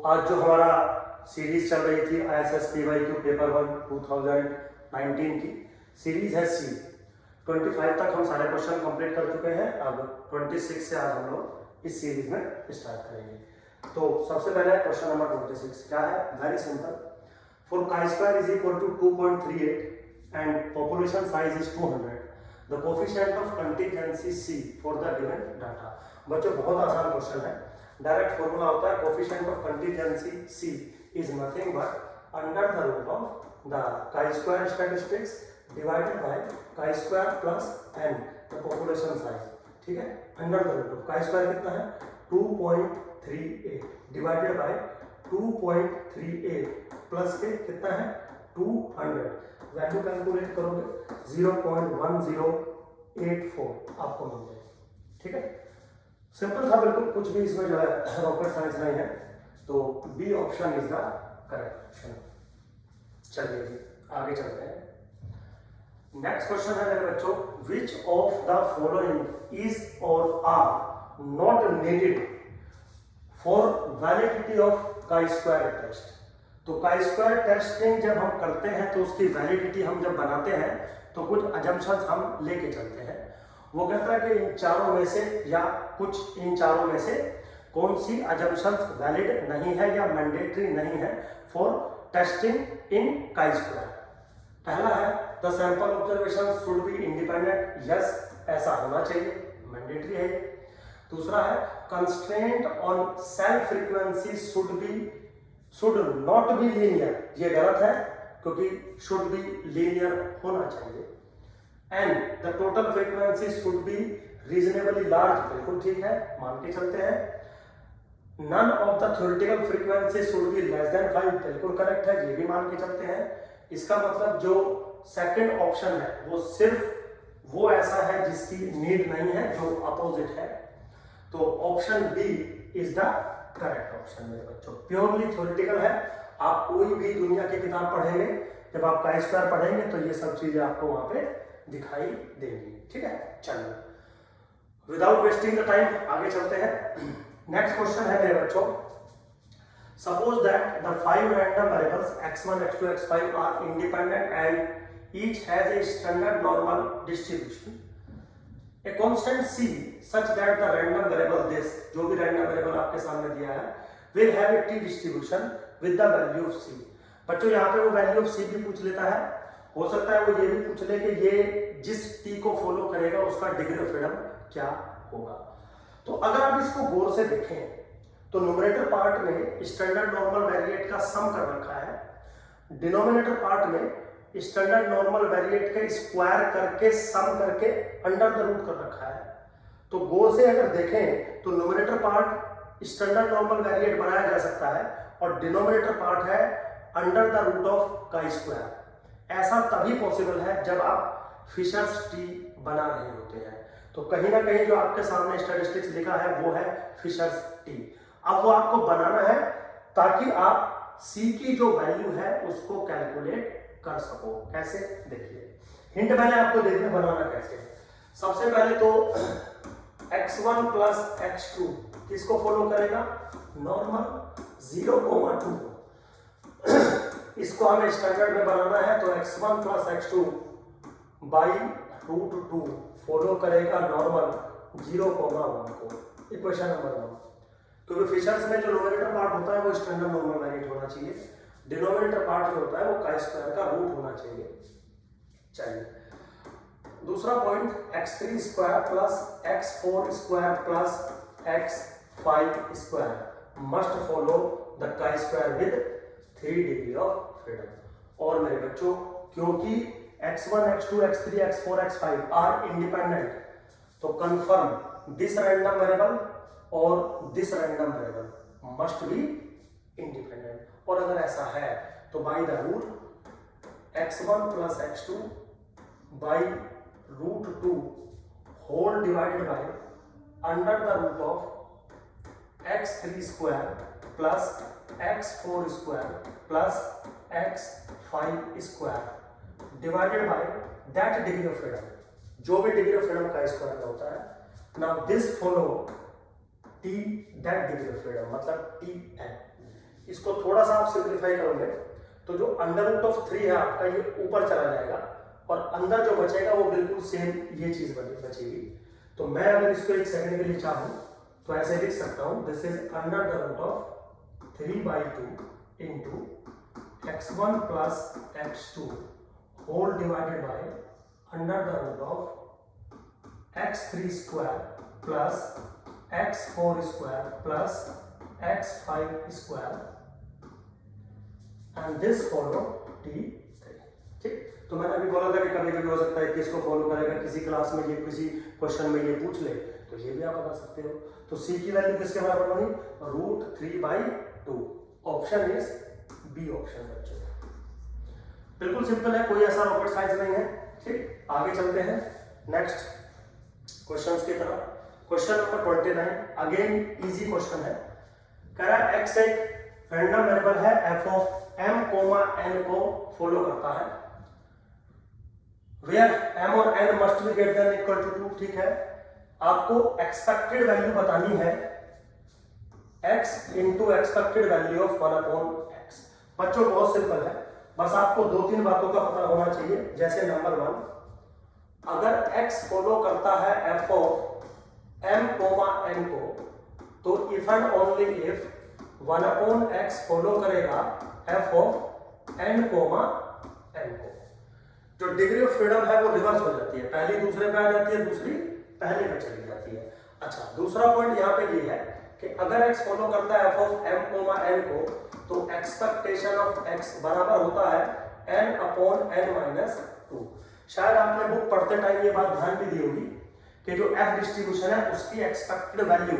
आज जो हमारा सीरीज चल रही थी ISS PYQ पेपर 1 2019 की सीरीज है सी। 25 तक हम सारे क्वेश्चन कंप्लीट कर चुके हैं। अब 26 से आज हम लोग इस सीरीज में स्टार्ट करेंगे। तो सबसे पहले क्वेश्चन नंबर 26 क्या है? Very simple. For chi² is equal to 2.38 and population size is 200, the coefficient of contingency C for the given data. बच्चों बहुत आसान क्वेश्चन है। डायरेक्ट फॉर्मूला होता है coefficient of contingency C is nothing but under the root of the chi² statistics divided by chi² plus n the population size। ठीक है, under the root of chi² कितना है? 2.38 डिवाइडेड बाय 2.38 प्लस के कितना है? 200। Value calculate करोगे 0.1084 आपको मिल जाएगा। ठीक है, सिंपल था बिल्कुल, कुछ भी इसमें जो है रॉकेट साइंस नहीं है। तो B option is the correct option. चलिए आगे चलते हैं। नेक्स्ट क्वेश्चन है मेरे बच्चों, which of the following is और are not needed for validity of chi² test. तो chi² टेस्टिंग जब हम करते हैं तो उसकी वैलिडिटी हम जब बनाते हैं तो कुछ अजम्पशंस हम लेके चलते हैं। वो कहता है कि इन चारों में से या कुछ इन चारों में से कौन सी अजम्पशंस वैलिड नहीं है या मैंडेटरी नहीं है फॉर टेस्टिंग इन chi²। पहला है the sample observation should be independent. Yes, ऐसा होना चाहिए, मैंडेटरी है। दूसरा है constraint on cell frequency should not be linear. ये गलत है क्योंकि शुड बी लीनियर होना चाहिए। And the total frequency should be reasonably large. बिल्कुल ठीक है, मान के चलते हैं। None of the theoretical frequency should be less than 5। बिल्कुल करेक्ट है, ये भी मान के चलते हैं। इसका मतलब जो सेकंड ऑप्शन है वो सिर्फ वो ऐसा है जिसकी नीड नहीं है, जो अपोजिट है। तो option B is the correct option मेरे बच्चों। प्योरली थ्योरेटिकल है। आप कोई भी दुनिया की किताब पढ़ेंगे, जब आप chi² पढ़ेंगे तो ये सब चीजें आपको वहां पे दिखाई देंगी। ठीक है, चलिए विदाउट वेस्टिंग द टाइम आगे चलते हैं। नेक्स्ट क्वेश्चन है मेरे बच्चों, suppose that the 5 random variables x1 x2 x5 are independent and each has a standard normal distribution, a constant c such that the random variable this, जो भी random variable आपके सामने दिया है, will have a t distribution with the value of c। बच्चों यहाँ पे वो वैल्यू ऑफ c भी पूछ लेता है। हो सकता है वो ये भी पूछ ले कि ये जिस t को फॉलो करेगा उसका डिग्री ऑफ फ्रीडम क्या होगा। तो अगर आप इसको गौर से देखें तो न्यूमरेटर पार्ट में स्टैंडर्ड नॉर्मल वेरिएट का सम कर रखा है, डिनोमिनेटर पार्ट में स्टैंडर्ड नॉर्मल वेरिएट का स्क्वायर करके सम करके अंडर द रूट कर रखा है। तो गौर से अगर देखें तो numerator part standard normal variate बनाया जा सकता है और डिनोमिनेटर पार्ट है under the root of chi²। ऐसा तभी पॉसिबल है जब आप फिशर्स टी बना रहे होते हैं। तो कहीं ना कहीं जो आपके सामने स्टैटिस्टिक्स लिखा है वो है फिशर्स टी। अब वो आपको बनाना है ताकि आप सी की जो वैल्यू है उसको कैलकुलेट कर सको। कैसे? देखिए, हिंट मैंने आपको दे दिया बनाना कैसे। सबसे पहले तो x1 प्लस x2 किसको फॉलो करेगा? नॉर्मल 0,2। इसको हमें स्टैंडर्ड में बनाना है तो x1 plus x2 by √2 follow करेगा नॉर्मल 0,1 को। Equation number 1। क्योंकि फिशर्स में जो न्यूमरेटर पार्ट होता है वो स्टैंडर्ड नॉर्मल वेरिएट होना चाहिए, डिनोमिनेटर पार्ट जो होता है वो chi² का रूट होना चाहिए। चलिए दूसरा point, x3² plus x4² plus x5² must follow the chi² with 3 degree of freedom. और मेरे बच्चों क्योंकि x1 x2 x3 x4 x5 are independent तो कंफर्म दिस रैंडम वेरिएबल और this random variable must be independent. और अगर ऐसा है तो by the root x1 plus x2 by √2 whole divided by under the root of x3² plus x4² plus x5² divided by that degree of freedom, जो भी degree of freedom chi² का होता है। Now this follow t that degree of freedom, मतलब tn। इसको थोड़ा सा आप सिंप्लीफाई करोगे तो जो √3 है आपका ये ऊपर चला जाएगा और अंदर जो बचेगा वो बिल्कुल सेम ये चीज बचेगी। तो मैं अगर इसको एक सेकंड के लिए चाहूं तो ऐसे लिख सकता हूं, this is √3/2 into x1 plus x2 whole divided by √x3 square plus x4 square plus x5 square and this follow t3। ठीक, तो मैंने अभी बोला था कि कभी कभी हो सकता है कि इसको फॉलो करेगा, किसी क्लास में ये किसी क्वेश्चन में ये पूछ ले तो ये भी आप बता सकते हो। तो c की वैल्यू किसके बराबर बनी? √3/2। ऑप्शन इज बी ऑप्शन बच्चों। बिल्कुल सिंपल है, कोई ऐसा रॉकेट साइंस नहीं है। ठीक, आगे चलते हैं नेक्स्ट क्वेश्चंस की तरफ। Question number 29 again easy question है। कह रहा है x एक रैंडम वेरिएबल है f ऑफ m, n को फॉलो करता है वेयर m और n must be greater than equal to 2। ठीक है, आपको एक्सपेक्टेड वैल्यू बतानी है x into expected value of 1/x। बच्चों बहुत सिंपल है, बस आपको 2-3 बातों का पता होना चाहिए। जैसे नंबर 1, अगर x फॉलो करता है f ऑफ m, n को, तो if and only if 1/x follow करेगा f ऑफ n, n को। जो डिग्री ऑफ फ्रीडम है वो रिवर्स हो जाती है, पहली दूसरे पे आ जाती है, दूसरी पहले पे चली जाती है। अच्छा, दूसरा पॉइंट यहाँ पे ये है कि अगर x फॉलो करता है f ऑफ m, n को, तो एक्सपेक्टेशन ऑफ x बराबर होता है n/n-2। शायद आपने बुक पढ़ते टाइम ये बात ध्यान भी दी होगी कि जो f डिस्ट्रीब्यूशन है उसकी एक्सपेक्टेड वैल्यू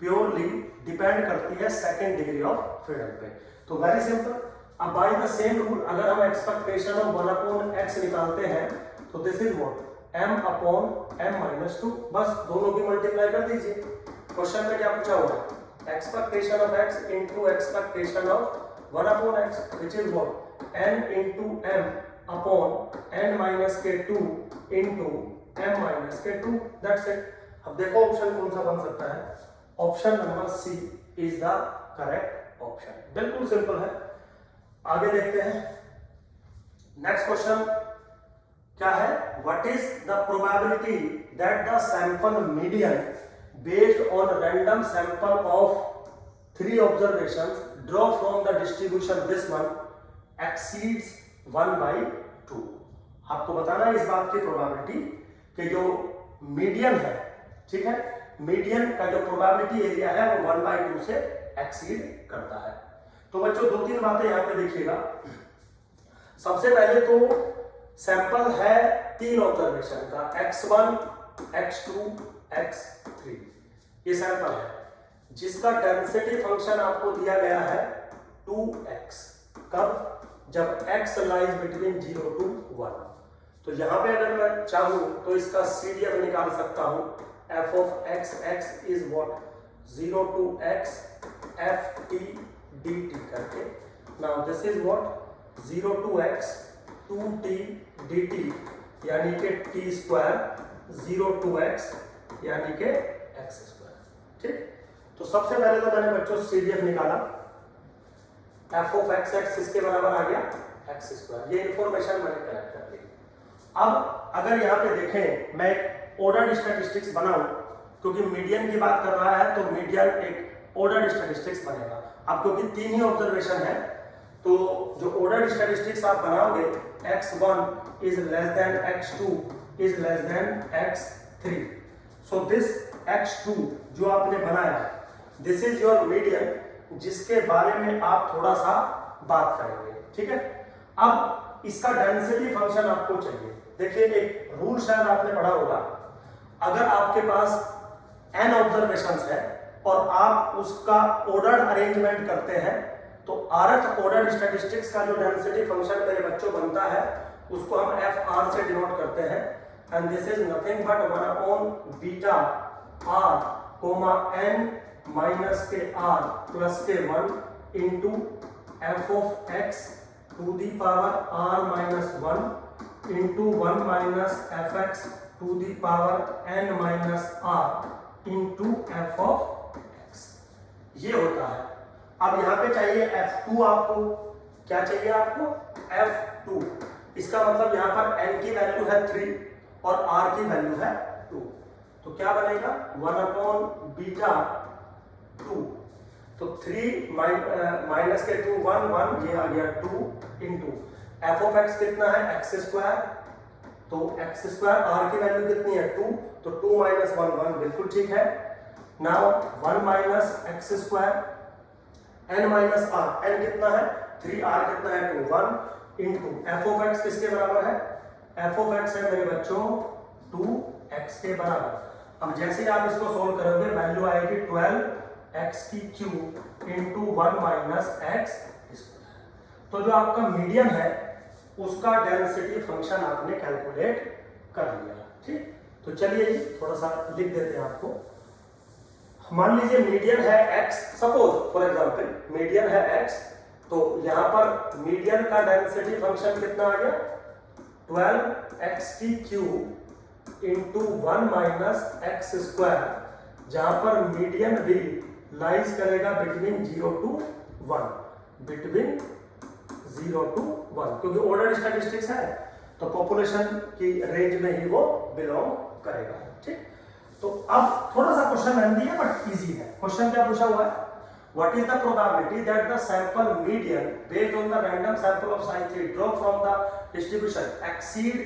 प्योरली डिपेंड करती है सेकंड डिग्री ऑफ फ्रीडम पे। तो वेरी सिंपल, अब बाय द सेम रूल अगर हम एक्सपेक्टेशन ऑफ 1/x निकालते हैं तो दिस इज व्हाट m/m-2। बस दोनों की मल्टीप्लाई कर दीजिए। क्वेश्चन में क्या पूछा हुआ है? Expectation of x into expectation of 1/x which is what n into m/n-2 into m-2। That's it. अब देखो ऑप्शन कौन सा बन सकता है? Option number C is the correct option. बिल्कुल सिंपल है। आगे देखते हैं नेक्स्ट क्वेश्चन क्या है? What is the probability that the sample median based on random sample of 3 observations draw from the distribution this one exceeds 1/2। आपको बताना है इस बात की प्रोबेबिलिटी कि जो मीडियन है, ठीक है, मीडियन का जो प्रोबेबिलिटी एरिया है वो 1/2 से एक्सीड करता है। तो बच्चों 2-3 बातें यहां पे देखिएगा। सबसे पहले तो सैंपल है 3 ऑब्जर्वेशन का, x1, x2, x3। ये सैंपल है जिसका डेंसिटी फंक्शन आपको दिया गया है 2x। कब? जब x लाइज बिटवीन 0 to 1। तो यहां पे अगर मैं चाहूं तो इसका CDF निकाल सकता हूं। f of x is what 0 to x ft dt करके। now this is what 0 to x 2t dt यानी कि t स्क्वायर 0 to x यानी कि x स्क्वायर। ठीक, तो सबसे पहले तो मैंने बच्चों CDF निकाला, f of x इसके बराबर आ गया x स्क्वायर। ये इंफॉर्मेशन मैंने कलेक्ट कर ली। अब अगर यहाँ पे देखें मैं एक ऑर्डर्ड स्टैटिस्टिक्स बनाऊं, क्योंकि मीडियन की बात कर रहा है तो मीडियन एक ऑर्डर्ड स्टैटिस्टिक्स बनेगा। अब क्योंकि 3 ही ऑब्जर्वेशन है तो जो ऑर्डर्ड स्टैटिस्टिक्स आप बनाओगे x1 is less than x2 is less than x3। So this x2 जो आपने बनाया दिस इज योर मीडियन, जिसके बारे में आप थोड़ा सा बात करेंगे। ठीक है, अब इसका डेंसिटी फंक्शन आपको चाहिए। देखिए एक रूल शायद आपने पढ़ा होगा, अगर आपके पास n ऑब्जर्वेशंस है और आप उसका ऑर्डर्ड अरेंजमेंट करते हैं तो rth ऑर्डर्ड स्टैटिस्टिक्स का जो डेंसिटी फंक्शन मेरे बच्चों बनता है उसको हम fr से डिनोट करते हैं। And this is nothing but 1/बीटा r कोमा n माइनस के r प्लस के 1 into f of x to the power r minus 1 into 1 minus fx to the power n minus r into f of x। ये होता है। अब यहाँ पे चाहिए F2 आपको, क्या चाहिए आपको? F2। इसका मतलब यहाँ पर n की वैल्यू है 3 और r की वैल्यू है 2, तो क्या बनेगा 1/β 2, तो 3 माइनस के 2 1 1, ये आ गया 2 इंटू एफ ऑफ एक्स कितना है एक्स स्क्वायर, तो एक्स स्क्वायर r की वैल्यू कितनी है 2, तो 2 माइनस 1 1, बिल्कुल ठीक है। Now 1 minus x square n minus r, n कितना है 3, r कितना है 2, 1 इंटू एफ ऑफ एक्स किसके बराबर है? एफ ऑफ एक्स है मेरे बच्चों 2x के बराबर। अब जैसे आप इसको सोल्व करोगे वैल्यू आएगी 12x की cube into 1 minus x square. तो जो आपका मीडियन है उसका डेंसिटी फंक्शन आपने कैलकुलेट कर लिया, ठीक। तो चलिए थोड़ा सा लिख देते हैं आपको। मान लीजिए मीडियन है x, suppose for example median है x, तो यहां पर मीडियन का डेंसिटी फंक्शन कितना आ गया 12x की cube into 1 minus x square, जहां पर मीडियन भी लाइज करेगा बिटवीन 0 to 1, बिटवीन 0 to 1, क्योंकि ऑर्डर स्टैटिस्टिक्स है तो पॉपुलेशन की रेंज में ही वो बिलोंग करेगा, ठीक। तो अब थोड़ा सा क्वेश्चन लेंथी है बट इजी है। क्वेश्चन क्या पूछा हुआ है? What is the probability that the sample median based on the random sample of size 3 drawn from the distribution exceed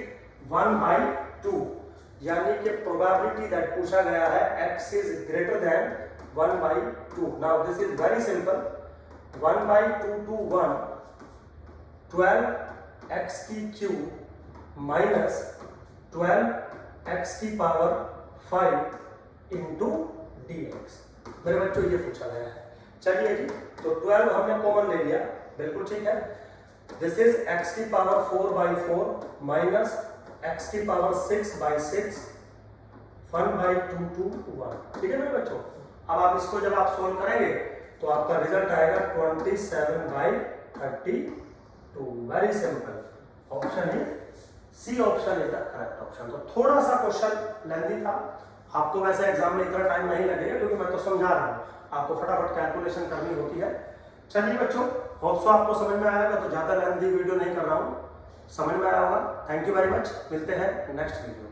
1/2? यानी कि probability that पूछा गया है x is greater than 1/2. Now this is very simple. 1/2 to 1, 12x की cube minus 12x की power 5 into dx। मेरे बच्चों ये पूछा गया है। चलिए जी, तो 12 हमने कॉमन ले लिया, बिल्कुल ठीक है। दिस इज x की पावर 4/4 माइनस x की पावर 6/6, 1/2 to 1, ठीक है मेरे बच्चों। अब आप इसको जब आप सोल्व करेंगे तो आपका रिजल्ट आएगा 27/32। Very simple, option is C, option is the correct option. तो थोड़ा सा क्वेश्चन लेंथी था, आपको वैसे एग्जाम में इतना टाइम नहीं लगेगा क्योंकि मैं तो समझा रहा हूँ, आपको फटाफट कैलकुलेशन करनी होती है। चलिए बच्चों, होप सो आपको समझ में आएगा, तो ज़्यादा लेंथी वीडियो नहीं कर रहा हूँ, समझ में आया होगा। थैंक यू वेरी मच, मिलते हैं नेक्स्ट वीडियो में।